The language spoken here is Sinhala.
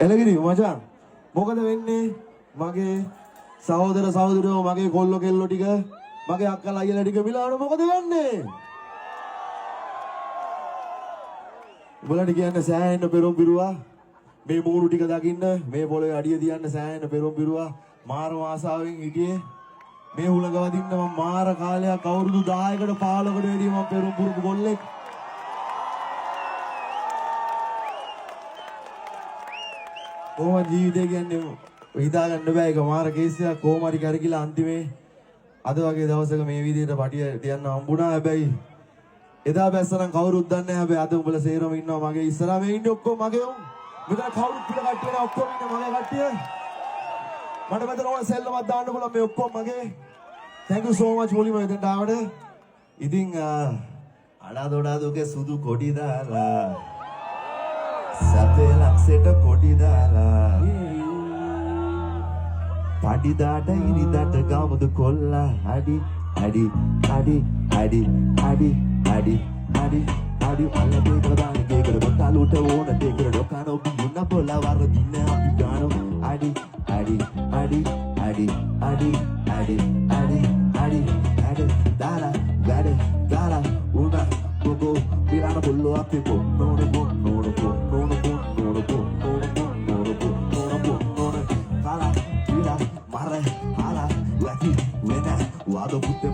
එළගිරි මචං මොකද වෙන්නේ මගේ සහෝදර සහෝදරියෝ මගේ කොල්ලෝ කෙල්ලෝ ටික මගේ අක්කලා අයියලා ටික මිලාන මොකද වෙන්නේ උඹලට කියන්නේ සෑහෙන පෙරම් පිරුවා මේ මූණු ටික දකින්න මේ පොළවේ අඩිය තියන්න සෑහෙන පෙරම් පිරුවා මාර ආසාවෙන් හිටියේ මේ හුලඟ වදින්න මම මාර කාලයක් අවුරුදු 10කට 15කට වැඩිය මම පෙරම් පුරුදු කොල්ලෙක් කොහොම ජීවිතය කියන්නේ හිතා ගන්න බෑ ඒක මාර කේසයක් කොහොම හරි කරකිලා අන්තිමේ අද වගේ දවසක මේ විදිහට පටිය තියන්න හම්බුණා හැබැයි එදා බැස්සනම් කවුරුත් දන්නේ නැහැ හැබැයි අද උඹලා සේරම ඉන්නවා මගේ ඉස්සරහා මේ ඉන්නේ ඔක්කොම මගේ උන් මෙතන කවුරුත් පිට කට්ටිය නෑ ඔක්කොම ඉන්නේ මගේ කට්ටිය මට මෙතන ඕන සෙල්ලමක් දාන්න පුළුවන් මේ ඔක්කොම මගේ thank you so much මුලින්ම මෙතනට ආවට ඉතින් අඩාදොඩා දුකේ සුදු කොඩි දාලා සතේ ලක්ෂයට කොඩි දාලා පඩිදාට ඉරිදාට ගමුදු කොල්ලා අඩි අඩි අඩි අඩි අඩි අඩි අඩි අඩි අල්ලපේ ප්‍රදාන කේකර බතලුට ඕන දෙකර ඩොකනෝ බින්න බොලා වරදින්න අපි ගානෝ අඩි අඩි අඩි අඩි අඩි අඩි අඩි අඩි අඩි දාලා වැඩ දාලා උනා කොකෝ පිරාන බොල්ලෝ අපේ පොන්නෝන පොන්නෝන පොන්නෝන පොන්නෝන පොන්නෝන පොන්නෝන පොන්නෝන කාලා පිලා මර හාලා වැටි වෙන වාද පුත්තේ